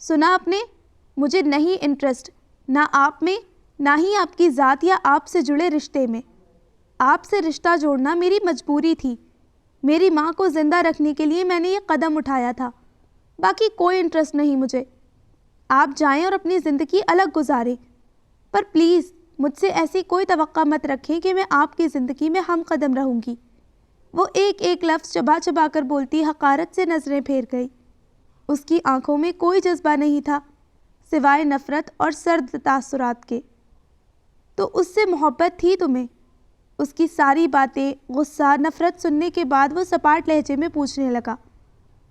سنا آپ نے؟ مجھے نہیں انٹرسٹ، نہ آپ میں، نہ ہی آپ کی ذات یا آپ سے جڑے رشتے میں۔ آپ سے رشتہ جوڑنا میری مجبوری تھی، میری ماں کو زندہ رکھنے کے لیے میں نے یہ قدم اٹھایا تھا، باقی کوئی انٹرسٹ نہیں مجھے۔ آپ جائیں اور اپنی زندگی الگ گزاریں، پر پلیز مجھ سے ایسی کوئی توقع مت رکھیں کہ میں آپ کی زندگی میں ہم قدم رہوں گی۔ وہ ایک ایک لفظ چبا چبا کر بولتی حقارت سے نظریں پھیر گئی۔ اس کی آنکھوں میں کوئی جذبہ نہیں تھا سوائے نفرت اور سرد تاثرات کے۔ تو اس سے محبت تھی تمہیں؟ اس کی ساری باتیں، غصہ، نفرت سننے کے بعد وہ سپاٹ لہجے میں پوچھنے لگا۔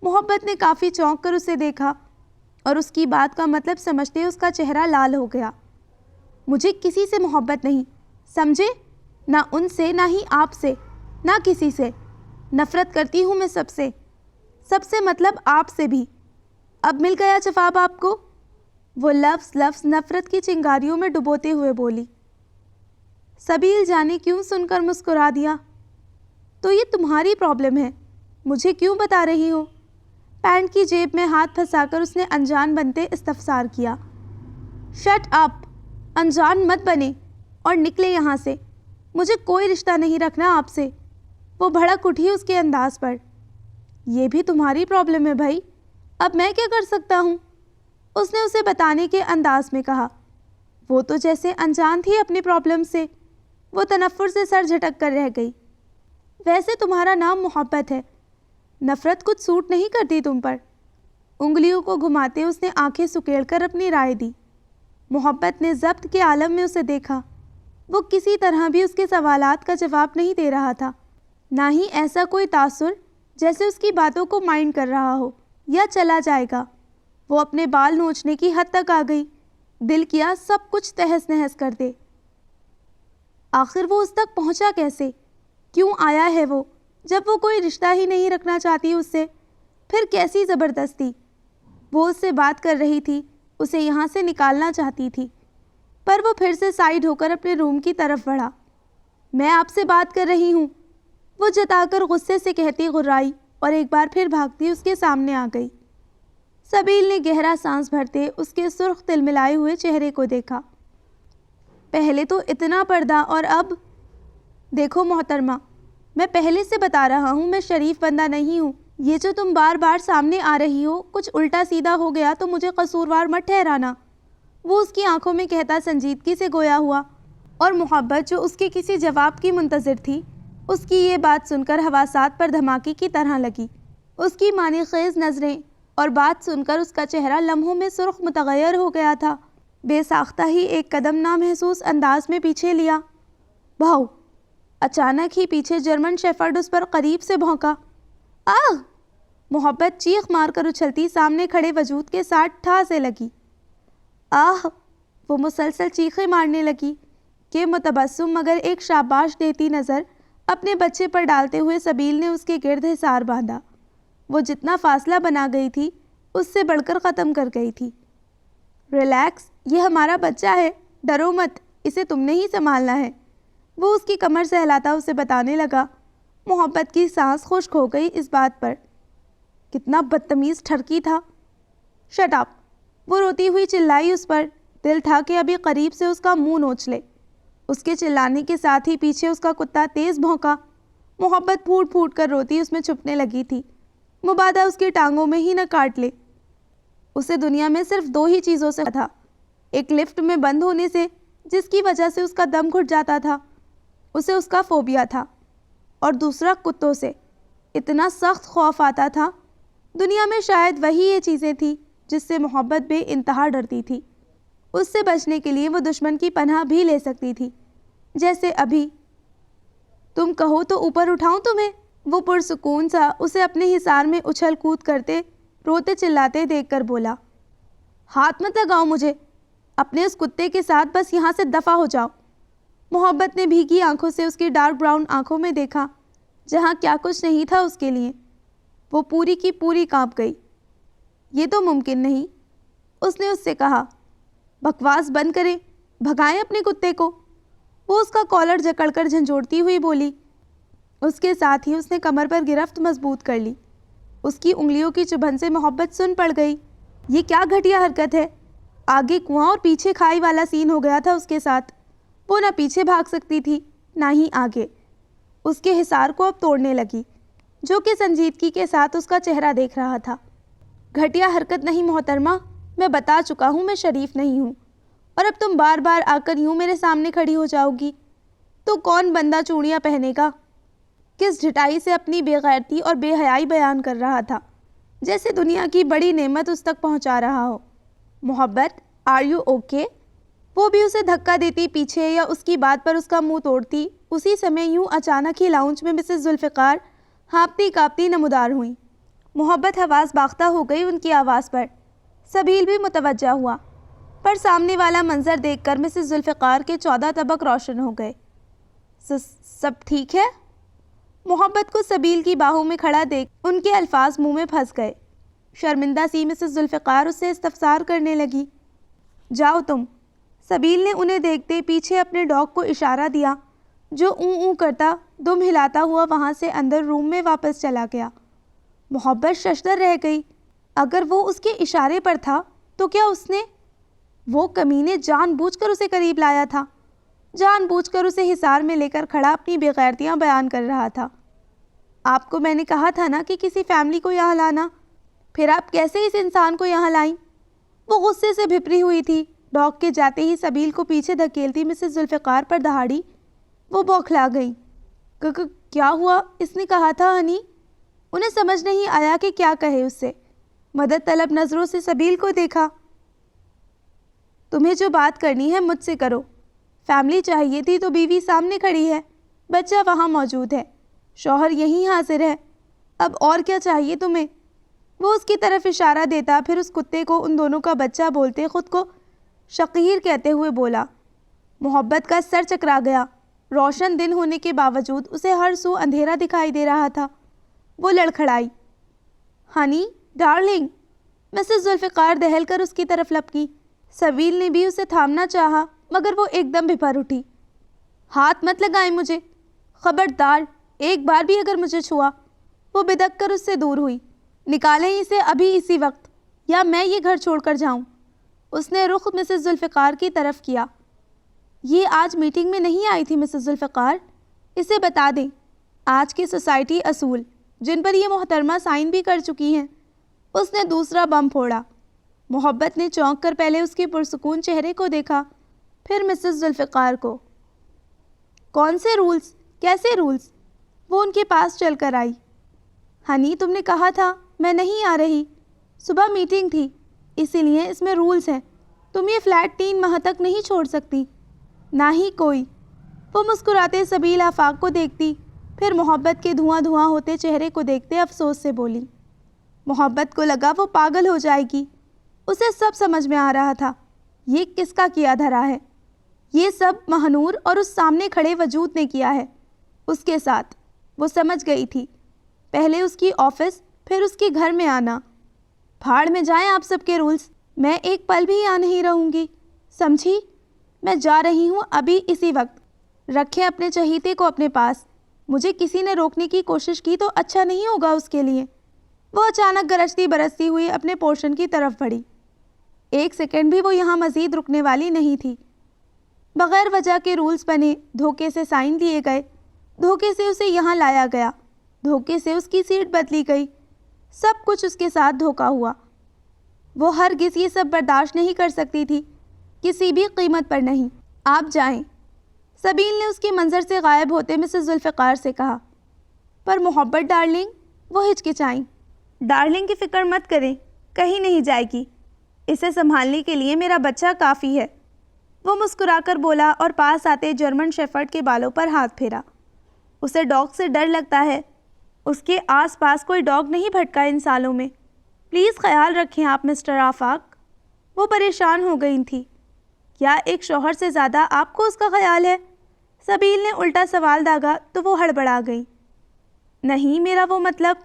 محبت نے کافی چونک کر اسے دیکھا اور اس کی بات کا مطلب سمجھتے اس کا چہرہ لال ہو گیا۔ مجھے کسی سے محبت نہیں، سمجھے؟ نہ ان سے، نہ ہی آپ سے، نہ کسی سے۔ نفرت کرتی ہوں میں سب سے مطلب آپ سے بھی۔ اب مل گیا جواب آپ کو؟ وہ لفظ نفرت کی چنگاریوں میں ڈبوتے ہوئے بولی۔ سبیل جانے کیوں سن کر مسکرا دیا۔ تو یہ تمہاری پرابلم ہے، مجھے کیوں بتا رہی ہو؟ پینٹ کی جیب میں ہاتھ پھنسا کر اس نے انجان بنتے استفسار کیا۔ شٹ اپ، انجان مت بنے اور نکلے یہاں سے، مجھے کوئی رشتہ نہیں رکھنا آپ سے۔ وہ بھڑک اٹھی اس کے انداز پر۔ یہ بھی تمہاری پرابلم ہے بھائی، اب میں کیا کر سکتا ہوں؟ اس نے اسے بتانے کے انداز میں کہا۔ وہ تو جیسے انجان تھی اپنی پرابلم سے۔ وہ تنفر سے سر جھٹک کر رہ گئی۔ ویسے تمہارا نام محبت ہے، نفرت کچھ سوٹ نہیں کرتی تم پر۔ انگلیوں کو گھماتے اس نے آنکھیں سکیڑ کر اپنی رائے دی۔ محبت نے ضبط کے عالم میں اسے دیکھا۔ وہ کسی طرح بھی اس کے سوالات کا جواب نہیں دے رہا تھا، نہ ہی ایسا کوئی تاثر جیسے اس کی باتوں کو مائنڈ کر رہا ہو یا چلا جائے گا۔ وہ اپنے بال نوچنے کی حد تک آ گئی، دل کیا سب کچھ تہس نہس کر دے۔ آخر وہ اس تک پہنچا کیسے؟ کیوں آیا ہے وہ، جب وہ کوئی رشتہ ہی نہیں رکھنا چاہتی اس سے؟ پھر کیسی زبردستی؟ وہ اس سے بات کر رہی تھی، اسے یہاں سے نکالنا چاہتی تھی، پر وہ پھر سے سائیڈ ہو کر اپنے روم کی طرف بڑھا۔ میں آپ سے بات کر رہی ہوں، وہ جتا کر غصے سے کہتی غرائی اور ایک بار پھر بھاگتی اس کے سامنے آ گئی۔ سبیل نے گہرا سانس بھرتے اس کے سرخ تلملائے ہوئے چہرے کو دیکھا۔ پہلے تو اتنا پردہ اور اب؟ دیکھو محترمہ، میں پہلے سے بتا رہا ہوں میں شریف بندہ نہیں ہوں۔ یہ جو تم بار بار سامنے آ رہی ہو، کچھ الٹا سیدھا ہو گیا تو مجھے قصوروار مت ٹھہرانا۔ وہ اس کی آنکھوں میں کہتا سنجیدگی سے گویا ہوا، اور محبت جو اس کے کسی جواب کی منتظر تھی، اس کی یہ بات سن کر حواسات پر دھماکے کی طرح لگی۔ اس کی معنی خیز نظریں اور بات سن کر اس کا چہرہ لمحوں میں سرخ متغیر ہو گیا تھا۔ بے ساختہ ہی ایک قدم نامحسوس انداز میں پیچھے لیا۔ بھاؤ! اچانک ہی پیچھے جرمن شیفرڈ اس پر قریب سے بھونکا۔ آہ! محبت چیخ مار کر اچھلتی سامنے کھڑے وجود کے ساتھ ٹھا سے لگی۔ آہ! وہ مسلسل چیخیں مارنے لگی کہ متبسم مگر ایک شاباش دیتی نظر اپنے بچے پر ڈالتے ہوئے سبیل نے اس کے گرد حصار باندھا۔ وہ جتنا فاصلہ بنا گئی تھی اس سے بڑھ کر ختم کر گئی تھی۔ ریلیکس، یہ ہمارا بچہ ہے، ڈرو مت، اسے تم نے ہی سنبھالنا ہے، وہ اس کی کمر سہلاتا اسے بتانے لگا۔ محبت کی سانس خشک ہو گئی اس بات پر۔ کتنا بدتمیز ٹھرکی تھا۔ Shut up! وہ روتی ہوئی چلائی اس پر، دل تھا کہ ابھی قریب سے اس کا منہ نوچ لے۔ اس کے چلانے کے ساتھ ہی پیچھے اس کا کتا تیز بھونکا۔ محبت پھوٹ پھوٹ کر روتی اس میں چھپنے لگی تھی، مبادا اس کی ٹانگوں میں ہی نہ کاٹ لے۔ اسے دنیا میں صرف دو ہی چیزوں سے تھا، ایک لفٹ میں بند ہونے سے جس کی وجہ سے اس کا دم گھٹ جاتا تھا، اسے اس کا فوبیا تھا، اور دوسرا کتوں سے اتنا سخت خوف آتا تھا۔ دنیا میں شاید وہی یہ چیزیں تھیں جس سے محبت بے انتہا ڈرتی تھی۔ اس سے بچنے کے لیے وہ دشمن کی پناہ بھی لے سکتی تھی، جیسے ابھی۔ تم کہو تو اوپر اٹھاؤں تمہیں؟ وہ پرسکون سا اسے اپنے حصار میں اچھل کود کرتے روتے چلاتے دیکھ کر بولا۔ ہاتھ مت لگاؤ مجھے، اپنے اس کتے کے ساتھ بس یہاں سے دفع ہو جاؤ۔ محبت نے بھیگی آنکھوں سے اس کی ڈارک براؤن آنکھوں میں دیکھا، جہاں کیا کچھ نہیں تھا اس کے لیے۔ وہ پوری کی پوری کانپ گئی۔ یہ تو ممکن نہیں، اس نے اس سے کہا۔ بکواس بند کریں، بھگائیں اپنے کتے کو، وہ اس کا کالر جکڑ کر جھنجھوڑتی ہوئی بولی۔ اس کے ساتھ ہی اس نے کمر پر گرفت مضبوط کر لی۔ اس کی انگلیوں کی چبھن سے محبت سن پڑ گئی۔ یہ کیا گھٹیا حرکت ہے؟ آگے کنواں اور پیچھے کھائی والا سین ہو گیا تھا اس کے ساتھ۔ وہ نہ پیچھے بھاگ سکتی تھی نہ ہی آگے۔ اس کے حصار کو اب توڑنے لگی، جو کہ سنجیدگی کے ساتھ اس کا چہرہ دیکھ رہا تھا۔ گھٹیا حرکت نہیں محترمہ، میں بتا چکا ہوں میں شریف نہیں ہوں، اور اب تم بار بار آ کر یوں میرے سامنے کھڑی ہو جاؤ گی تو کون بندہ چوڑیاں پہنے گا؟ کس ڈھٹائی سے اپنی بے غیرتی اور بے حیائی بیان کر رہا تھا، جیسے دنیا کی بڑی نعمت اس تک پہنچا رہا ہو۔ محبت، آر یو اوکے؟ وہ بھی اسے دھکا دیتی پیچھے یا اس کی بات پر اس کا منہ توڑتی۔ اسی سمے یوں اچانک ہی لاؤنج میں مسز ذوالفقار ہانپتی کانپتی نمودار ہوئیں۔ محبت حواس باختہ ہو گئی ان کی آواز پر۔ سبیل بھی متوجہ ہوا، پر سامنے والا منظر دیکھ کر مسز ذوالفقار کے 14 طبق روشن ہو گئے۔ سب ٹھیک ہے؟ محبت کو سبیل کی باہوں میں کھڑا دیکھ ان کے الفاظ منہ میں پھنس گئے۔ شرمندہ سی مسز ذوالفقار اس سے استفسار کرنے لگی۔ جاؤ تم۔ سبیل نے انہیں دیکھتے پیچھے اپنے ڈاگ کو اشارہ دیا، جو اوں اوں کرتا دم ہلاتا ہوا وہاں سے اندر روم میں واپس چلا گیا۔ محبت ششدر رہ گئی۔ اگر وہ اس کے اشارے پر تھا تو کیا اس نے؟ وہ کمینے جان بوجھ کر اسے قریب لایا تھا، جان بوجھ کر اسے حصار میں لے کر کھڑا اپنی بے غیرتیاں بیان کر رہا تھا۔ آپ کو میں نے کہا تھا نا کہ کسی فیملی کو یہاں لانا، پھر آپ کیسے اس انسان کو یہاں لائیں؟ وہ غصے سے بھپری ہوئی تھی۔ ڈاگ کے جاتے ہی سبیل کو پیچھے دھکیلتی مسز ذوالفقار پر دہاڑی۔ وہ بوکھلا گئی۔ کیا ہوا؟ اس نے کہا تھا ہنی؟ انہیں سمجھ نہیں آیا کہ کیا کہے اس سے۔ مدد طلب نظروں سے سبیل کو دیکھا۔ تمہیں جو بات کرنی ہے مجھ سے کرو۔ فیملی چاہیے تھی تو بیوی سامنے کھڑی ہے، بچہ وہاں موجود ہے، شوہر یہیں حاضر ہے، اب اور کیا چاہیے تمہیں؟ وہ اس کی طرف اشارہ دیتا، پھر اس کتے کو ان دونوں کا بچہ بولتے خود کو شقیر کہتے ہوئے بولا۔ محبت کا سر چکرا گیا۔ روشن دن ہونے کے باوجود اسے ہر سو اندھیرا دکھائی دے رہا تھا۔ وہ لڑکھڑائی۔ Honey, darling. مسز ذوالفقار دہل کر اس کی طرف لپکی۔ سبیل نے بھی اسے تھامنا چاہا مگر وہ ایک دم بھپر اٹھی۔ ہاتھ مت لگائیں مجھے، خبردار، ایک بار بھی اگر مجھے چھوا۔ وہ بدک کر اس سے دور ہوئی۔ نکالیں اسے ابھی اسی وقت، یا میں یہ گھر چھوڑ کر جاؤں۔ اس نے رخ مسز ذوالفقار کی طرف کیا۔ یہ آج میٹنگ میں نہیں آئی تھی مسز ذوالفقار، اسے بتا دیں آج کے سوسائٹی اصول جن پر یہ محترمہ سائن بھی کر چکی ہیں۔ اس نے دوسرا بم پھوڑا۔ محبت نے چونک کر پہلے اس کے پرسکون چہرے کو دیکھا، پھر مسز ذوالفقار کو۔ کون سے رولز؟ کیسے رولز؟ وہ ان کے پاس چل کر آئی۔ ہنی، تم نے کہا تھا میں نہیں آ رہی، صبح میٹنگ تھی، اسی لیے اس میں رولز ہیں۔ تم یہ فلیٹ 3 ماہ تک نہیں چھوڑ سکتی، نہ ہی کوئی۔ وہ مسکراتے سبیل آفاق کو دیکھتی، پھر محبت کے دھواں دھواں ہوتے چہرے کو دیکھتے افسوس سے بولی۔ محبت کو لگا وہ پاگل ہو جائے گی۔ اسے سب سمجھ میں آ رہا تھا، یہ کس کا کیا دھرا ہے۔ یہ سب مہنور اور اس سامنے کھڑے وجود نے کیا ہے اس کے ساتھ۔ وہ سمجھ گئی تھی، پہلے اس کی آفس، پھر اس کے گھر میں آنا۔ بھاڑ میں جائیں آپ سب کے رولز، میں ایک پل بھی یہاں نہیں رہوں گی، سمجھی؟ میں جا رہی ہوں ابھی اسی وقت۔ رکھیں اپنے چہیتے کو اپنے پاس، مجھے کسی نے روکنے کی کوشش کی تو اچھا نہیں ہوگا اس کے لیے۔ وہ اچانک گرجتی برستی ہوئی اپنے پورشن کی طرف بڑھی۔ ایک سیکنڈ بھی وہ یہاں مزید رکنے والی نہیں تھی۔ بغیر وجہ کے رولز بنے، دھوکے سے سائن لیے گئے، دھوکے سے اسے یہاں لایا گیا، دھوکے سے اس کی سیٹ بدلی گئی، سب کچھ اس کے ساتھ دھوکا ہوا۔ وہ ہرگز یہ سب برداشت نہیں کر سکتی تھی، کسی بھی قیمت پر نہیں۔ آپ جائیں، سبیل نے اس کے منظر سے غائب ہوتے مسز ذوالفقار سے کہا۔ پر محبت ڈارلنگ، وہ ہچکچائیں۔ ڈارلنگ کی فکر مت کریں، کہیں نہیں جائے گی، اسے سنبھالنے کے لیے میرا بچہ کافی ہے۔ وہ مسکرا کر بولا اور پاس آتے جرمن شیفرڈ کے بالوں پر ہاتھ پھیرا۔ اسے ڈاگ سے ڈر لگتا ہے، اس کے آس پاس کوئی ڈاگ نہیں بھٹکا ان سالوں میں، پلیز خیال رکھیں آپ مسٹر آفاق۔ وہ پریشان ہو گئی تھی، کیا ایک شوہر سے زیادہ آپ کو اس کا خیال ہے؟ سبیل نے الٹا سوال داغا تو وہ ہڑبڑا گئی۔ نہیں، میرا وہ مطلب،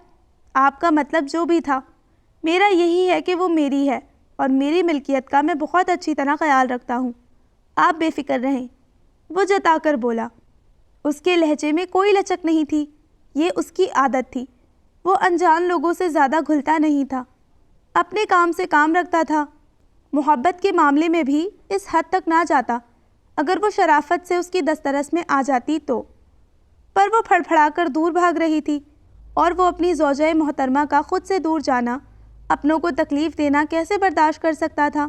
آپ کا مطلب جو بھی تھا، میرا یہی ہے کہ وہ میری ہے اور میری ملکیت کا میں بہت اچھی طرح خیال رکھتا ہوں، آپ بے فکر رہیں۔ وہ جتا کر بولا۔ اس کے لہجے میں کوئی لچک نہیں تھی، یہ اس کی عادت تھی، وہ انجان لوگوں سے زیادہ گھلتا نہیں تھا۔ اپنے کام سے کام رکھتا تھا۔ محبت کے معاملے میں بھی اس حد تک نہ جاتا اگر وہ شرافت سے اس کی دسترس میں آ جاتی تو، پر وہ پھڑ پھڑا کر دور بھاگ رہی تھی، اور وہ اپنی زوجہ محترمہ کا خود سے دور جانا، اپنوں کو تکلیف دینا کیسے برداشت کر سکتا تھا؟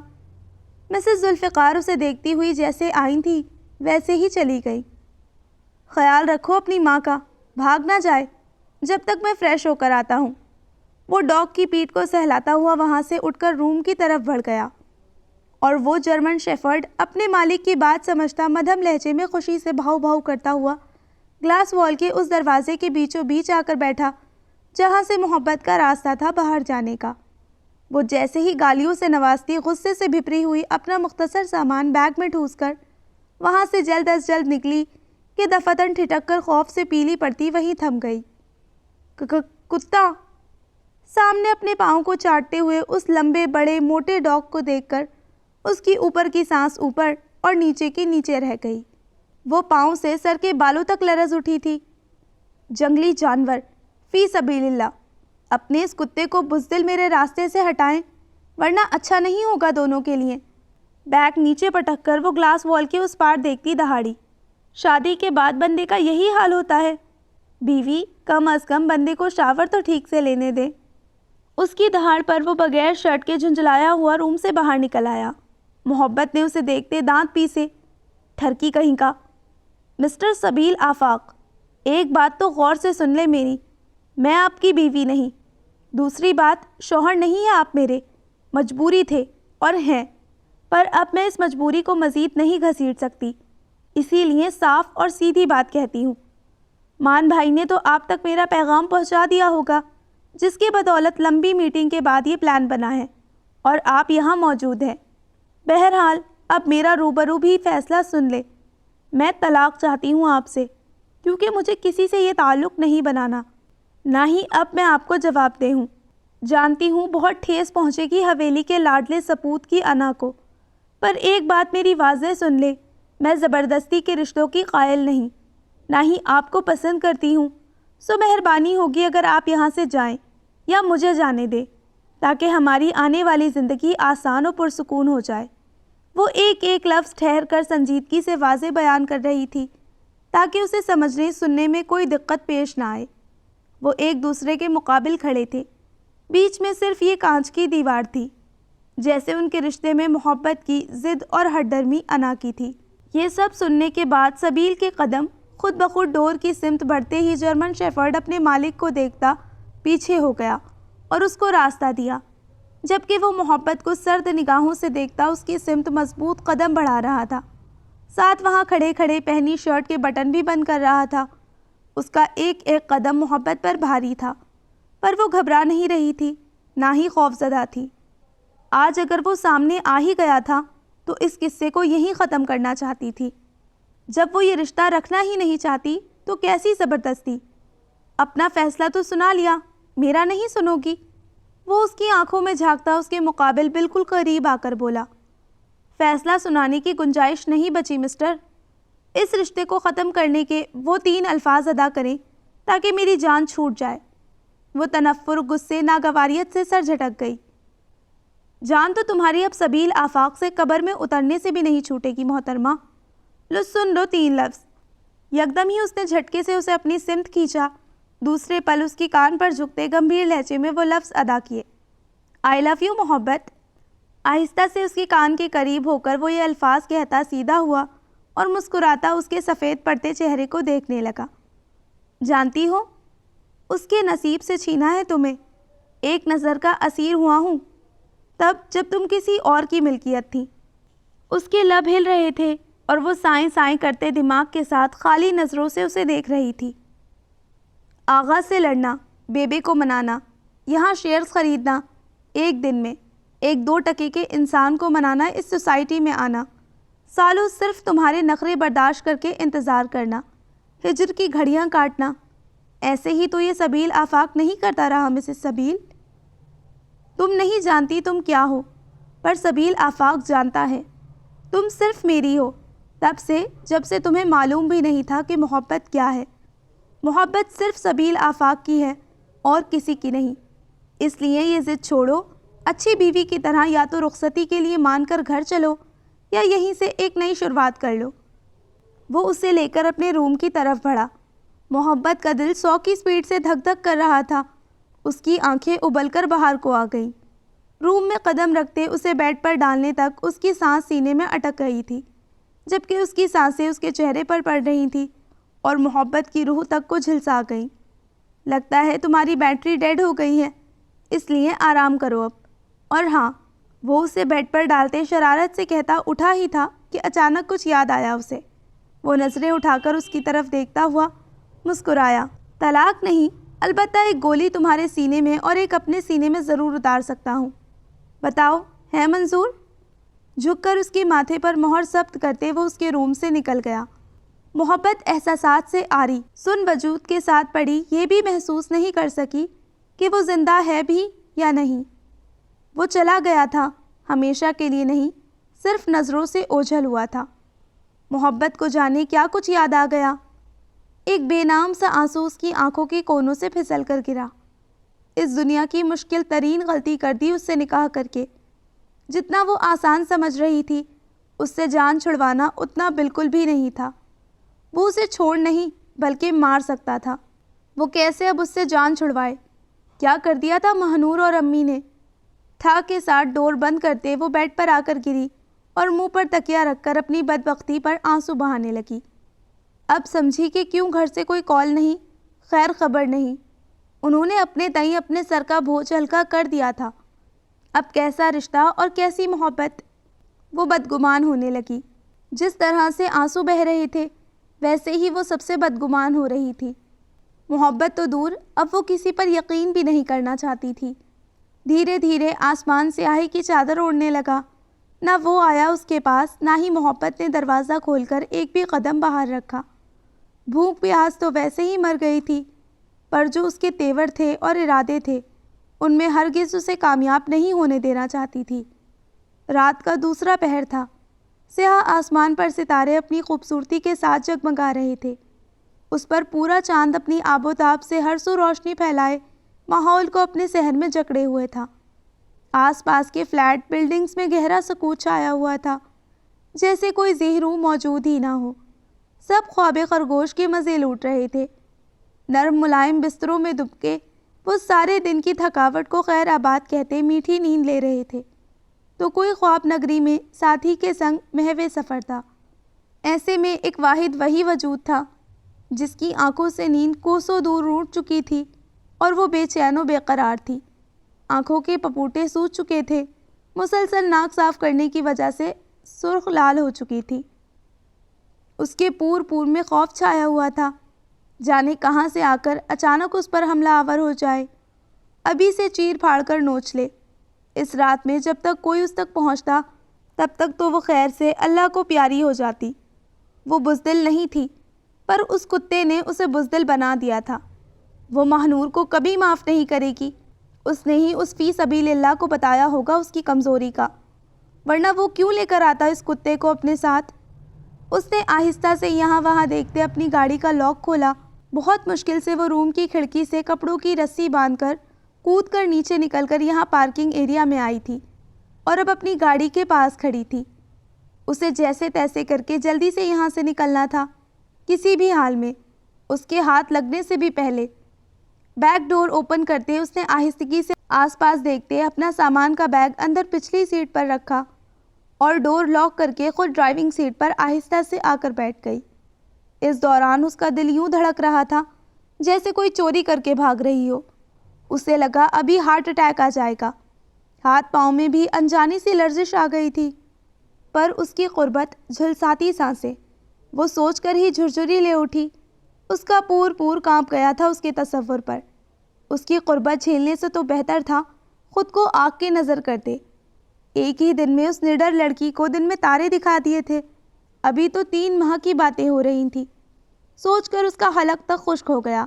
مسز ذوالفقار اسے دیکھتی ہوئی جیسے آئی تھی ویسے ہی چلی گئی۔ خیال رکھو اپنی ماں کا، بھاگ نہ جائے جب تک میں فریش ہو کر آتا ہوں۔ وہ ڈاگ کی پیٹھ کو سہلاتا ہوا وہاں سے اٹھ کر روم کی طرف بڑھ گیا، اور وہ جرمن شیفرڈ اپنے مالک کی بات سمجھتا مدھم لہجے میں خوشی سے بھاؤ بھاؤ کرتا ہوا گلاس وال کے اس دروازے کے بیچوں بیچ آ کر بیٹھا جہاں سے محبت کا راستہ تھا باہر جانے کا۔ وہ جیسے ہی گالیوں سے نوازتی غصے سے بھپری ہوئی اپنا مختصر سامان بیگ میں ٹھوس کر وہاں سے جلد از جلد نکلی کہ دفتن ٹھٹک کر خوف سے پیلی پڑتی وہیں تھم گئی۔ کتا! سامنے اپنے پاؤں کو چاٹتے ہوئے اس لمبے بڑے موٹے ڈاگ کو دیکھ کر اس کی اوپر کی سانس اوپر اور نیچے کی نیچے رہ گئی۔ وہ پاؤں سے سر کے بالوں تک لرز اٹھی تھی۔ جنگلی جانور، فی سبیل اللہ، اپنے اس کتے کو بزدل میرے راستے سے ہٹائیں ورنہ اچھا نہیں ہوگا دونوں کے لیے۔ بیگ نیچے پٹک کر وہ گلاس وال کے اس پار دیکھتی دہاڑی۔ شادی کے بعد بندے کا یہی حال ہوتا ہے۔ بیوی کم از کم بندے کو شاور تو ٹھیک سے لینے دے۔ اس کی دہاڑ پر وہ بغیر شرٹ کے جھنجھلایا ہوا روم سے باہر نکل آیا۔ محبت نے اسے دیکھتے دانت پیسے۔ ٹھرکی کہیں کا! مسٹر سبیل آفاق، ایک بات تو غور سے سن لے میری، میں آپ کی بیوی نہیں۔ دوسری بات، شوہر نہیں ہے آپ میرے، مجبوری تھے اور ہیں، پر اب میں اس مجبوری کو مزید نہیں گھسیٹ سکتی، اسی لیے صاف اور سیدھی بات کہتی ہوں۔ مان بھائی نے تو آپ تک میرا پیغام پہنچا دیا ہوگا، جس کی بدولت لمبی میٹنگ کے بعد یہ پلان بنا ہے اور آپ یہاں موجود ہیں۔ بہرحال اب میرا روبرو بھی فیصلہ سن لے۔ میں طلاق چاہتی ہوں آپ سے، کیونکہ مجھے کسی سے یہ تعلق نہیں بنانا، نہ ہی اب میں آپ کو جواب دے ہوں۔ جانتی ہوں بہت ٹھیس پہنچے گی حویلی کے لاڈلے سپوت کی انا کو، پر ایک بات میری واضح سن لے، میں زبردستی کے رشتوں کی قائل نہیں، نہ ہی آپ کو پسند کرتی ہوں، سو مہربانی ہوگی اگر آپ یہاں سے جائیں یا مجھے جانے دیں، تاکہ ہماری آنے والی زندگی آسان و پرسکون ہو جائے۔ وہ ایک ایک لفظ ٹھہر کر سنجیدگی سے واضح بیان کر رہی تھی تاکہ اسے سمجھنے سننے میں کوئی دقت پیش نہ آئے۔ وہ ایک دوسرے کے مقابل کھڑے تھے، بیچ میں صرف یہ کانچ کی دیوار تھی، جیسے ان کے رشتے میں محبت کی ضد اور ہٹ درمی انا کی تھی۔ یہ سب سننے کے بعد سبیل کے قدم خود بخود ڈور کی سمت بڑھتے ہی جرمن شیفرڈ اپنے مالک کو دیکھتا پیچھے ہو گیا اور اس کو راستہ دیا، جبکہ وہ محبت کو سرد نگاہوں سے دیکھتا اس کی سمت مضبوط قدم بڑھا رہا تھا، ساتھ وہاں کھڑے کھڑے پہنی شرٹ کے بٹن بھی بند کر رہا تھا۔ اس کا ایک ایک قدم محبت پر بھاری تھا، پر وہ گھبرا نہیں رہی تھی، نہ ہی خوفزدہ تھی۔ آج اگر وہ سامنے آ ہی گیا تھا تو اس قصے کو یہیں ختم کرنا چاہتی تھی۔ جب وہ یہ رشتہ رکھنا ہی نہیں چاہتی تو کیسی زبردستی؟ اپنا فیصلہ تو سنا لیا، میرا نہیں سنو گی؟ وہ اس کی آنکھوں میں جھانکتا اس کے مقابل بالکل قریب آ کر بولا۔ فیصلہ سنانے کی گنجائش نہیں بچی مسٹر۔ اس رشتے کو ختم کرنے کے وہ 3 الفاظ ادا کریں تاکہ میری جان چھوٹ جائے۔ وہ تنفر، غصے، ناگواریت سے سر جھٹک گئی۔ جان تو تمہاری اب سبیل آفاق سے قبر میں اترنے سے بھی نہیں چھوٹے گی محترمہ۔ لو سن لو 3 لفظ۔ یکدم ہی اس نے جھٹکے سے اسے اپنی سمت کھینچا، دوسرے پل اس کی کان پر جھکتے گمبھیر لہجے میں وہ لفظ ادا کیے، آئی لو یو محبت۔ آہستہ سے اس کے کان کے قریب ہو کر وہ یہ الفاظ کہتا سیدھا ہوا اور مسکراتا اس کے سفید پڑتے چہرے کو دیکھنے لگا۔ جانتی ہو، اس کے نصیب سے چھینا ہے تمہیں، ایک نظر کا اسیر ہوا ہوں تب جب تم کسی اور کی ملکیت تھی۔ اس کے لب ہل رہے تھے اور وہ سائیں سائیں کرتے دماغ کے ساتھ خالی نظروں سے اسے دیکھ رہی تھی۔ آغا سے لڑنا، بیبے کو منانا، یہاں شیئرز خریدنا، ایک دن میں 1-2 ٹکے کے انسان کو منانا، اس سوسائٹی میں آنا، سالوں صرف تمہارے نخرے برداشت کر کے انتظار کرنا، ہجر کی گھڑیاں کاٹنا، ایسے ہی تو یہ سبیل آفاق نہیں کرتا رہا مسز سبیل۔ تم نہیں جانتی تم کیا ہو، پر سبیل آفاق جانتا ہے۔ تم صرف میری ہو، تب سے جب سے تمہیں معلوم بھی نہیں تھا کہ محبت کیا ہے۔ محبت صرف سبیل آفاق کی ہے اور کسی کی نہیں، اس لیے یہ ضد چھوڑو اچھی بیوی کی طرح یا تو رخصتی کے لیے مان کر گھر چلو یا یہیں سے ایک نئی شروعات کر لو۔ وہ اسے لے کر اپنے روم کی طرف بڑھا۔ محبت کا دل 100 کی سپیڈ سے دھک دھک کر رہا تھا۔ اس کی آنکھیں ابل کر باہر کو آ گئیں۔ روم میں قدم رکھتے اسے بیڈ پر ڈالنے تک اس کی سانس سینے میں اٹک گئی تھی، جبکہ اس کی سانسیں اس کے چہرے پر پڑ رہی تھیں اور محبت کی روح تک کو جھلسا گئیں۔ لگتا ہے تمہاری بیٹری ڈیڈ ہو گئی ہے، اس لیے آرام کرو اب۔ اور ہاں، وہ اسے بیڈ پر ڈالتے شرارت سے کہتا اٹھا ہی تھا کہ اچانک کچھ یاد آیا اسے۔ وہ نظریں اٹھا کر اس کی طرف دیکھتا ہوا مسکرایا۔ طلاق نہیں، البتہ ایک گولی تمہارے سینے میں اور ایک اپنے سینے میں ضرور اتار سکتا ہوں۔ بتاؤ، ہے منظور؟ جھک کر اس کے ماتھے پر مہر ثبت کرتے وہ اس کے روم سے نکل گیا۔ محبت احساسات سے آری سن وجود کے ساتھ پڑی، یہ بھی محسوس نہیں کر سکی کہ وہ زندہ ہے بھی یا نہیں۔ وہ چلا گیا تھا، ہمیشہ کے لیے نہیں، صرف نظروں سے اوجھل ہوا تھا۔ محبت کو جانے کیا کچھ یاد آ گیا۔ ایک بے نام سا آنسو اس کی آنکھوں کے کونوں سے پھسل کر گرا۔ اس دنیا کی مشکل ترین غلطی کر دی اس سے نکاح کر کے۔ جتنا وہ آسان سمجھ رہی تھی، اس سے جان چھڑوانا اتنا بالکل بھی نہیں تھا۔ وہ اسے چھوڑ نہیں بلکہ مار سکتا تھا۔ وہ کیسے اب اس سے جان چھڑوائے؟ کیا کر دیا تھا مہنور اور امی نے؟ تھا کے ساتھ ڈور بند کرتے وہ بیڈ پر آ کر گری اور منہ پر تکیہ رکھ کر اپنی بدبختی پر آنسو بہانے لگی۔ اب سمجھی کہ کیوں گھر سے کوئی کال نہیں، خیر خبر نہیں۔ انہوں نے اپنے تئیں اپنے سر کا بوجھ ہلکا کر دیا تھا۔ اب کیسا رشتہ اور کیسی محبت؟ وہ بدگمان ہونے لگی۔ جس طرح سے آنسو بہہ رہے تھے ویسے ہی وہ سب سے بدگمان ہو رہی تھی۔ محبت تو دور، اب وہ کسی پر یقین بھی نہیں کرنا چاہتی تھی۔ دھیرے دھیرے آسمان سیاہی کی چادر اوڑھنے لگا۔ نہ وہ آیا اس کے پاس، نہ ہی محبت نے دروازہ کھول کر ایک بھی قدم باہر رکھا۔ بھوک پیاس تو ویسے ہی مر گئی تھی، پر جو اس کے تیور تھے اور ارادے تھے ان میں ہرگز اسے کامیاب نہیں ہونے دینا چاہتی تھی۔ رات کا دوسرا پہر تھا۔ سیاہ آسمان پر ستارے اپنی خوبصورتی کے ساتھ جگمگا رہے تھے۔ اس پر پورا چاند اپنی آب و تاب سے ہر سو روشنی پھیلائے ماحول کو اپنے صحن میں جکڑے ہوئے تھا۔ آس پاس کے فلیٹ بلڈنگز میں گہرا سکوت چھایا ہوا تھا، جیسے کوئی ذی روح موجود ہی نہ ہو۔ سب خواب خرگوش کے مزے لوٹ رہے تھے۔ نرم ملائم بستروں میں دب کے وہ سارے دن کی تھکاوٹ کو خیر آباد کہتے میٹھی نیند لے رہے تھے، تو کوئی خواب نگری میں ساتھی کے سنگ محو سفر تھا۔ ایسے میں ایک واحد وہی وجود تھا جس کی آنکھوں سے نیند کوسوں دور روٹ چکی تھی اور وہ بے چین و بے قرار تھی۔ آنکھوں کے پپوٹے سوج چکے تھے، مسلسل ناک صاف کرنے کی وجہ سے سرخ لال ہو چکی تھی۔ اس کے پور پور میں خوف چھایا ہوا تھا، جانے کہاں سے آ کر اچانک اس پر حملہ آور ہو جائے، ابھی سے چیر پھاڑ کر نوچ لے۔ اس رات میں جب تک کوئی اس تک پہنچتا تب تک تو وہ خیر سے اللہ کو پیاری ہو جاتی۔ وہ بزدل نہیں تھی، پر اس کتے نے اسے بزدل بنا دیا تھا۔ وہ مہنور کو کبھی معاف نہیں کرے گی۔ اس نے ہی اس فی سبیل اللہ کو بتایا ہوگا اس کی کمزوری کا، ورنہ وہ کیوں لے کر آتا اس کتے کو اپنے ساتھ؟ اس نے آہستہ سے یہاں وہاں دیکھتے اپنی گاڑی کا لاک کھولا۔ بہت مشکل سے وہ روم کی کھڑکی سے کپڑوں کی رسی باندھ کر کود کر نیچے نکل کر یہاں پارکنگ ایریا میں آئی تھی اور اب اپنی گاڑی کے پاس کھڑی تھی۔ اسے جیسے تیسے کر کے جلدی سے یہاں سے نکلنا تھا، کسی بھی حال میں، اس کے ہاتھ لگنے سے بھی پہلے۔ بیک ڈور اوپن کرتے اس نے آہستگی سے آس پاس دیکھتے اپنا سامان کا بیگ اندر پچھلی سیٹ پر رکھا اور ڈور لاک کر کے خود ڈرائیونگ سیٹ پر آہستہ سے آ کر بیٹھ گئی۔ اس دوران اس کا دل یوں دھڑک رہا تھا جیسے کوئی چوری کر کے بھاگ رہی ہو۔ اسے لگا ابھی ہارٹ اٹیک آ جائے گا۔ ہاتھ پاؤں میں بھی انجانی سی لرزش آ گئی تھی، پر اس کی قربت جھلساتی سانسیں وہ سوچ کر ہی جھرجھری لے اٹھی۔ اس کا پور پور کانپ گیا تھا اس کے تصور پر۔ اس کی قربت جھیلنے سے تو بہتر تھا خود کو آگ کے نظر کرتے۔ ایک ہی دن میں اس نڈر لڑکی کو دن میں تارے دکھا دیے تھے، ابھی تو 3 ماہ کی باتیں ہو رہی تھیں۔ سوچ کر اس کا حلق تک خشک ہو گیا۔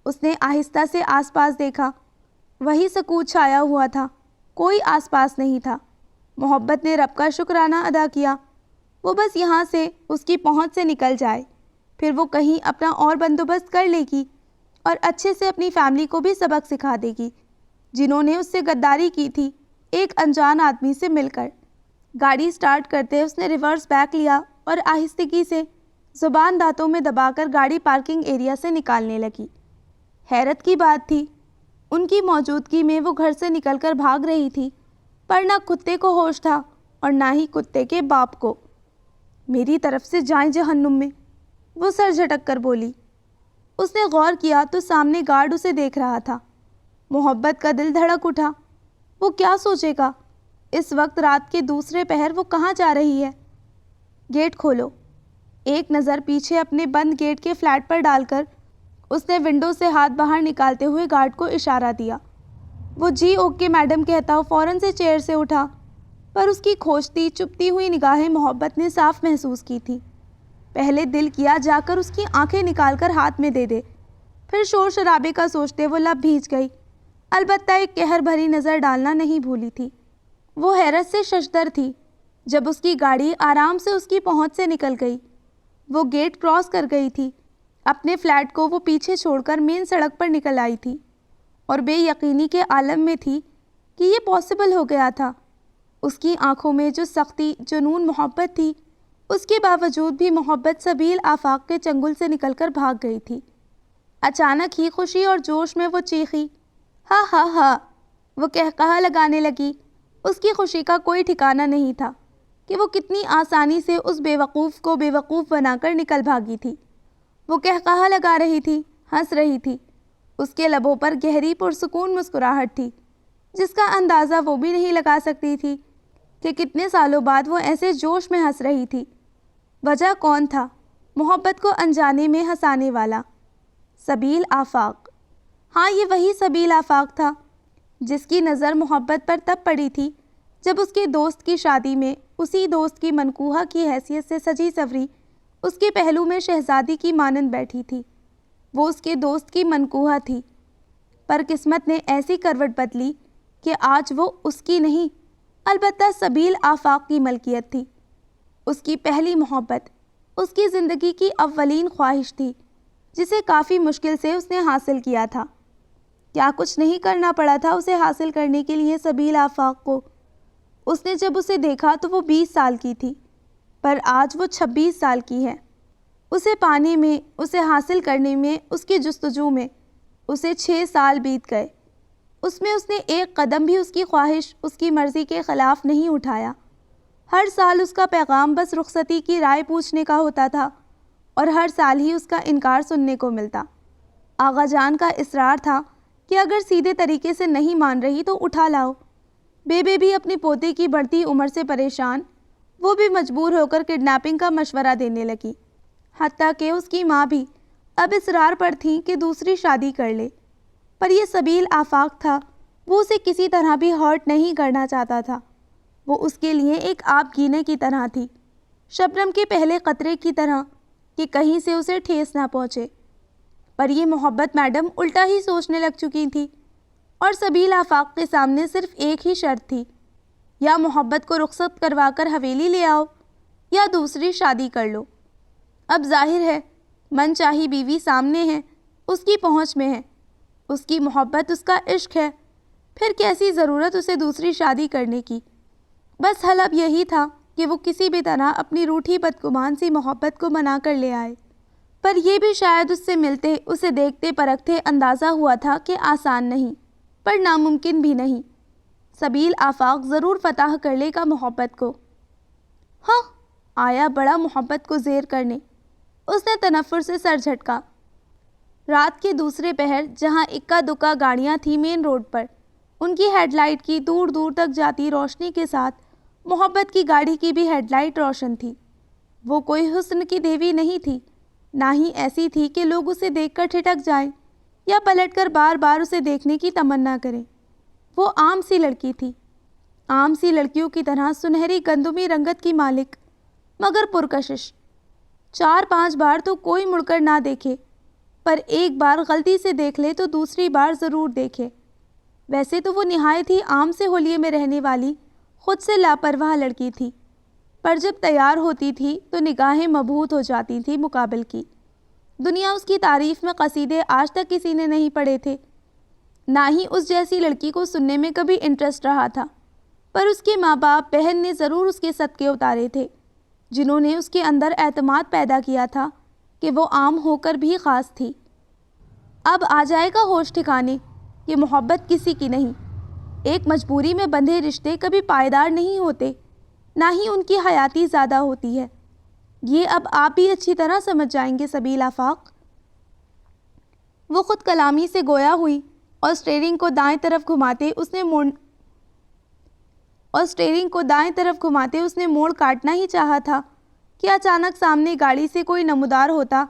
اس نے آہستہ سے آس پاس دیکھا، وہی سکوت چھایا ہوا تھا، کوئی آس پاس نہیں تھا۔ محبت نے رب کا شکرانہ ادا کیا، وہ بس یہاں سے اس کی پہنچ سے نکل جائے، پھر وہ کہیں اپنا اور بندوبست کر لے گی اور اچھے سے اپنی فیملی کو بھی سبق سکھا دے گی، جنہوں نے اس سے غداری کی تھی ایک انجان آدمی سے مل کر۔ گاڑی سٹارٹ کرتے اس نے ریورس بیک لیا اور آہستگی سے زبان دانتوں میں دبا کر گاڑی پارکنگ ایریا سے نکالنے لگی۔ حیرت کی بات تھی، ان کی موجودگی میں وہ گھر سے نکل کر بھاگ رہی تھی، پر نہ کتے کو ہوش تھا اور نہ ہی کتے کے باپ کو۔ میری طرف سے جائیں جہنم میں، وہ سر جھٹک کر بولی۔ اس نے غور کیا تو سامنے گارڈ اسے دیکھ رہا تھا۔ محبت کا دل دھڑک اٹھا۔ وہ کیا سوچے گا؟ اس وقت رات کے دوسرے پہر وہ کہاں جا رہی ہے؟ گیٹ کھولو۔ ایک نظر پیچھے اپنے بند گیٹ کے فلیٹ پر ڈال کر اس نے ونڈو سے ہاتھ باہر نکالتے ہوئے گارڈ کو اشارہ دیا۔ وہ جی اوکے میڈم کہتا فوراً سے چیئر سے اٹھا، پر اس کی کھوجتی چپتی ہوئی نگاہیں محبت نے صاف محسوس کی تھی۔ پہلے دل کیا جا کر اس کی آنکھیں نکال کر ہاتھ میں دے دے، پھر شور شرابے کا سوچتے وہ لب بھیج گئی، البتہ ایک قہر بھری نظر ڈالنا نہیں بھولی تھی۔ وہ حیرت سے ششدر تھی جب اس کی گاڑی آرام سے اس کی پہنچ سے نکل گئی۔ وہ گیٹ کراس کر گئی تھی، اپنے فلیٹ کو وہ پیچھے چھوڑ کر مین سڑک پر نکل آئی تھی اور بے یقینی کے عالم میں تھی کہ یہ پاسبل ہو گیا تھا۔ اس کی آنکھوں میں جو سختی، جنون محبت تھی، اس کے باوجود بھی محبت سبیل آفاق کے چنگل سے نکل کر بھاگ گئی تھی۔ اچانک ہی خوشی اور جوش میں وہ چیخی، ہا ہا ہا، وہ قہقہہ لگانے لگی۔ اس کی خوشی کا کوئی ٹھکانہ نہیں تھا کہ وہ کتنی آسانی سے اس بے وقوف کو بے وقوف بنا کر نکل بھاگی تھی۔ وہ قہقہہ لگا رہی تھی، ہنس رہی تھی۔ اس کے لبوں پر گہری پرسکون مسکراہٹ تھی، جس کا اندازہ وہ بھی نہیں لگا سکتی تھی کہ کتنے سالوں بعد وہ ایسے جوش میں ہنس رہی تھی۔ وجہ کون تھا محبت کو انجانے میں ہنسانے والا؟ سبیل آفاق۔ ہاں، یہ وہی سبیل آفاق تھا جس کی نظر محبت پر تب پڑی تھی جب اس کے دوست کی شادی میں اسی دوست کی منکوہہ کی حیثیت سے سجی سوری اس کے پہلو میں شہزادی کی مانند بیٹھی تھی۔ وہ اس کے دوست کی منکوہہ تھی، پر قسمت نے ایسی کروٹ بدلی کہ آج وہ اس کی نہیں، البتہ سبیل آفاق کی ملکیت تھی۔ اس کی پہلی محبت، اس کی زندگی کی اولین خواہش تھی، جسے کافی مشکل سے اس نے حاصل کیا تھا۔ کیا کچھ نہیں کرنا پڑا تھا اسے حاصل کرنے کے لیے سبیل آفاق کو۔ اس نے جب اسے دیکھا تو وہ 20 سال کی تھی، پر آج وہ 26 سال کی ہے۔ اسے پانے میں، اسے حاصل کرنے میں، اس کی جستجو میں اسے 6 سال بیت گئے۔ اس میں اس نے ایک قدم بھی اس کی خواہش، اس کی مرضی کے خلاف نہیں اٹھایا۔ ہر سال اس کا پیغام بس رخصتی کی رائے پوچھنے کا ہوتا تھا اور ہر سال ہی اس کا انکار سننے کو ملتا۔ آغا جان کا اصرار تھا کہ اگر سیدھے طریقے سے نہیں مان رہی تو اٹھا لاؤ۔ بیبے بھی اپنے پوتے کی بڑھتی عمر سے پریشان، وہ بھی مجبور ہو کر کڈنیپنگ کا مشورہ دینے لگی۔ حتیٰ کہ اس کی ماں بھی اب اصرار پر تھیں کہ دوسری شادی کر لے، پر یہ سبیل آفاق تھا، وہ اسے کسی طرح بھی ہرٹ نہیں کرنا چاہتا تھا۔ وہ اس کے لیے ایک آب گینے کی طرح تھی، شبنم کے پہلے قطرے کی طرح کہ کہیں سے اسے ٹھیس نہ پہنچے۔ پر یہ محبت میڈم الٹا ہی سوچنے لگ چکی تھی، اور سبیل آفاق کے سامنے صرف ایک ہی شرط تھی، یا محبت کو رخصت کروا کر حویلی لے آؤ یا دوسری شادی کر لو۔ اب ظاہر ہے من چاہی بیوی سامنے ہے، اس کی پہنچ میں ہے، اس کی محبت اس کا عشق ہے، پھر کیسی ضرورت اسے دوسری شادی کرنے کی؟ بس حل اب یہی تھا کہ وہ کسی بھی طرح اپنی روٹھی بدگمان سی محبت کو منا کر لے آئے۔ پر یہ بھی شاید اس سے ملتے، اسے دیکھتے پرکھتے اندازہ ہوا تھا کہ آسان نہیں، پر ناممکن بھی نہیں۔ سبیل آفاق ضرور فتح کر لے گا محبت کو۔ ہاں، آیا بڑا محبت کو زیر کرنے۔ اس نے تنفر سے سر جھٹکا۔ رات کے دوسرے پہر جہاں اکا دکا گاڑیاں تھیں مین روڈ پر، ان کی ہیڈ لائٹ کی دور دور تک جاتی روشنی کے ساتھ محبت کی گاڑی کی بھی ہیڈ لائٹ روشن تھی۔ وہ کوئی حسن کی دیوی نہیں تھی، نہ ہی ایسی تھی کہ لوگ اسے دیکھ کر ٹھٹک جائیں یا پلٹ کر بار بار اسے دیکھنے کی تمنا کریں۔ وہ عام سی لڑکی تھی، عام سی لڑکیوں کی طرح سنہری گندمی رنگت کی مالک، مگر پرکشش۔ 4-5 بار تو کوئی مڑ کر نہ دیکھے، پر ایک بار غلطی سے دیکھ لے تو دوسری بار ضرور دیکھے۔ ویسے تو وہ نہایت ہی عام سے حلیے میں رہنے والی خود سے لاپرواہ لڑکی تھی، پر جب تیار ہوتی تھی تو نگاہیں مبہوت ہو جاتی تھی مقابل کی۔ دنیا اس کی تعریف میں قصیدے آج تک کسی نے نہیں پڑھے تھے، نہ ہی اس جیسی لڑکی کو سننے میں کبھی انٹرسٹ رہا تھا۔ پر اس کے ماں باپ بہن نے ضرور اس کے صدقے اتارے تھے، جنہوں نے اس کے اندر اعتماد پیدا کیا تھا کہ وہ عام ہو کر بھی خاص تھی۔ اب آ جائے گا ہوش ٹھکانے کہ محبت کسی کی نہیں، ایک مجبوری میں بندھے رشتے کبھی پائیدار نہیں ہوتے، نہ ہی ان کی حیاتی زیادہ ہوتی ہے۔ یہ اب آپ بھی اچھی طرح سمجھ جائیں گے سبیل آفاق۔ وہ خود کلامی سے گویا ہوئی اور اسٹیئرنگ کو دائیں طرف گھماتے اس نے موڑ کاٹنا ہی چاہا تھا کہ اچانک سامنے گاڑی سے کوئی نمودار ہوتا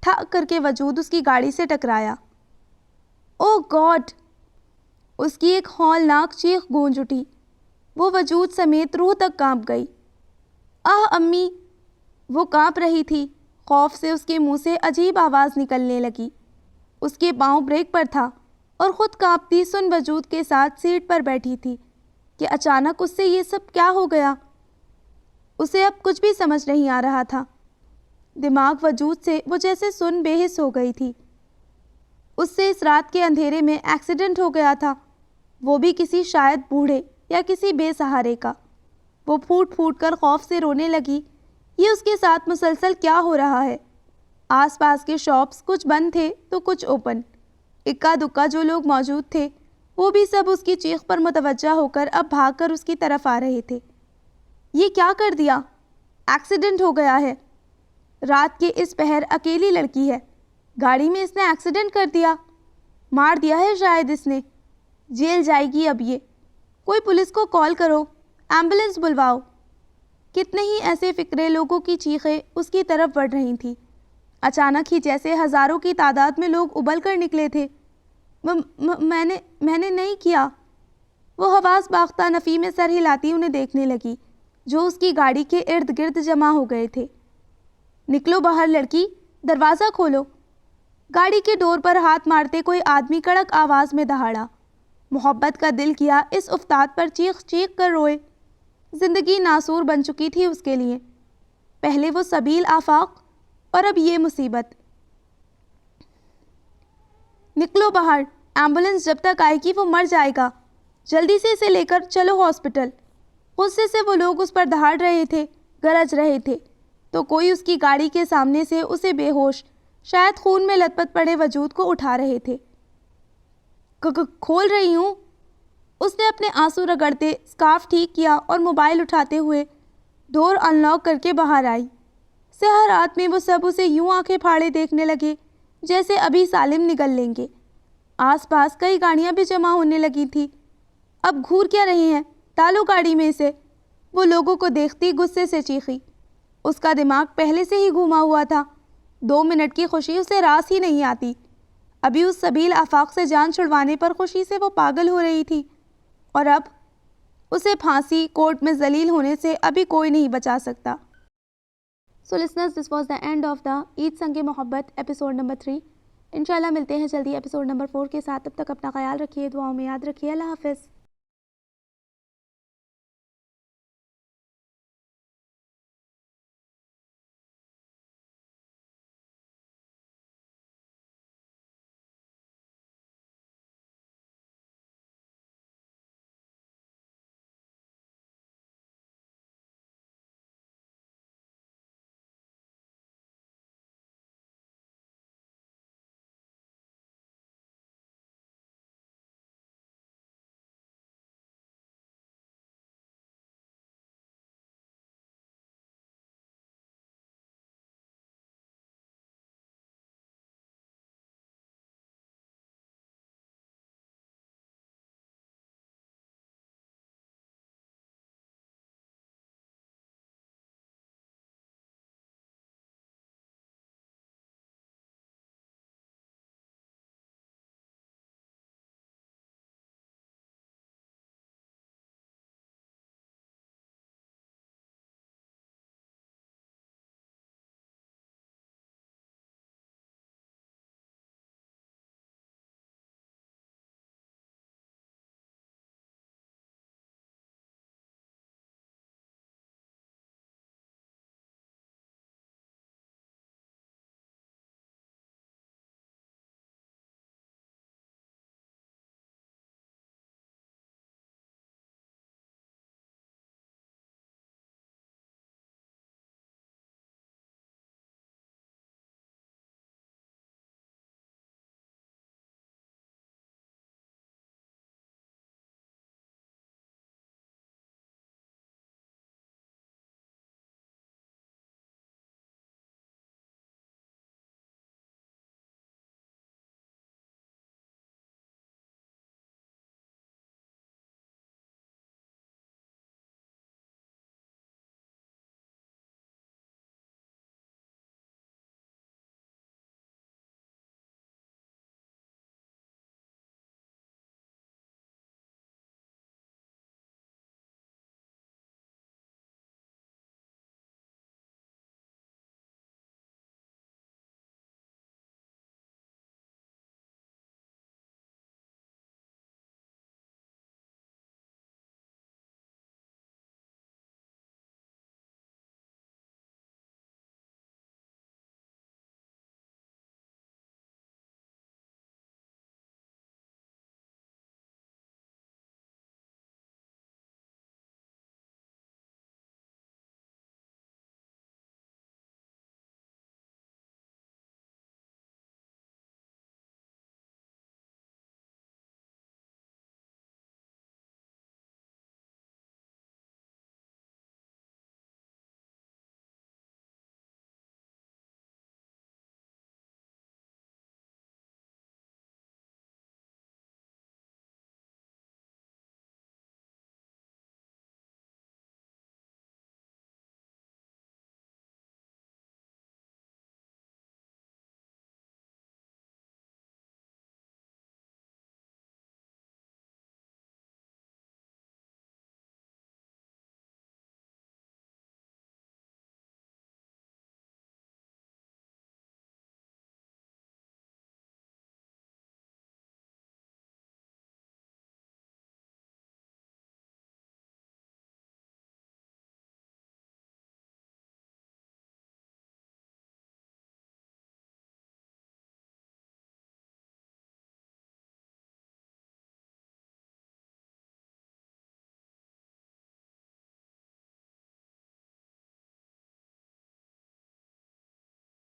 ٹھاک کر کے وجود اس کی گاڑی سے ٹکرایا۔ او گاڈ! اس کی ایک ہولناک چیخ گونج اٹھی، وہ وجود سمیت روح تک کانپ گئی۔ آہ امی! وہ کانپ رہی تھی، خوف سے اس کے منہ سے عجیب آواز نکلنے لگی۔ اس کے پاؤں بریک پر تھا اور خود کانپتی سن وجود کے ساتھ سیٹ پر بیٹھی تھی کہ اچانک اس سے یہ سب کیا ہو گیا۔ اسے اب کچھ بھی سمجھ نہیں آ رہا تھا۔ دماغ وجود سے وہ جیسے سن بے حس ہو گئی تھی۔ اس سے اس رات کے اندھیرے میں ایکسیڈنٹ ہو گیا تھا، وہ بھی کسی شاید بوڑھے یا کسی بے سہارے کا۔ وہ پھوٹ پھوٹ کر خوف سے رونے لگی۔ یہ اس کے ساتھ مسلسل کیا ہو رہا ہے؟ آس پاس کے شاپس کچھ بند تھے تو کچھ اوپن۔ اکا دکا جو لوگ موجود تھے وہ بھی سب اس کی چیخ پر متوجہ ہو کر اب بھاگ کر اس کی طرف آ رہے تھے۔ یہ کیا کر دیا؟ ایکسیڈنٹ ہو گیا ہے۔ رات کے اس پہر اکیلی لڑکی ہے، گاڑی میں اس نے ایکسیڈنٹ کر دیا، مار دیا ہے شاید اس نے، جیل جائے گی اب یہ۔ کوئی پولیس کو کال کرو، ایمبولینس بلواؤ۔ کتنے ہی ایسے فکرے لوگوں کی چیخیں اس کی طرف بڑھ رہی تھیں، اچانک ہی جیسے ہزاروں کی تعداد میں لوگ ابل کر نکلے تھے۔ میں نے نہیں کیا۔ وہ حواس باختہ نفی میں سر ہلاتی انہیں دیکھنے لگی جو اس کی گاڑی کے ارد گرد جمع ہو گئے تھے۔ نکلو باہر لڑکی، دروازہ کھولو۔ گاڑی کے ڈور پر ہاتھ مارتے کوئی آدمی کڑک آواز میں دہاڑا۔ محبت کا دل کیا اس افتاد پر چیخ چیخ کر روئے۔ زندگی ناسور بن چکی تھی اس کے لیے، پہلے وہ سبیل آفاق اور اب یہ مصیبت۔ نکلو باہر، ایمبولینس جب تک آئے گی وہ مر جائے گا، جلدی سے اسے لے کر چلو ہاسپٹل۔ غصے سے وہ لوگ اس پر دہاڑ رہے تھے، گرج رہے تھے تو کوئی اس کی گاڑی کے سامنے سے اسے بے ہوش، شاید خون میں لت پت پڑے وجود کو اٹھا رہے تھے۔ کھول رہی ہوں۔ اس نے اپنے آنسو رگڑتے اسکارف ٹھیک کیا اور موبائل اٹھاتے ہوئے ڈور ان لاک کر کے باہر آئی۔ سحر رات میں وہ سب اسے یوں آنکھیں پھاڑے دیکھنے لگے جیسے ابھی سالم نگل لیں گے۔ آس پاس کئی گاڑیاں بھی جمع ہونے لگی تھی۔ اب گھور کیا رہے ہیں؟ ڈالو گاڑی میں سے۔ وہ لوگوں کو دیکھتی غصے سے چیخی۔ اس کا دماغ پہلے سے ہی گھوما ہوا تھا، 2 منٹ کی خوشی اسے راس ہی نہیں آتی۔ ابھی اس سبیل آفاق سے جان چھڑوانے پر خوشی سے وہ پاگل ہو رہی تھی، اور اب اسے پھانسی کورٹ میں ذلیل ہونے سے ابھی کوئی نہیں بچا سکتا۔ So listeners, this was the end of the عید سنگ محبت ایپیسوڈ نمبر 3۔ انشاءاللہ ملتے ہیں جلدی ایپیسوڈ نمبر 4 کے ساتھ۔ تب تک اپنا خیال رکھیے، دعاؤں میں یاد رکھیے۔ اللہ حافظ۔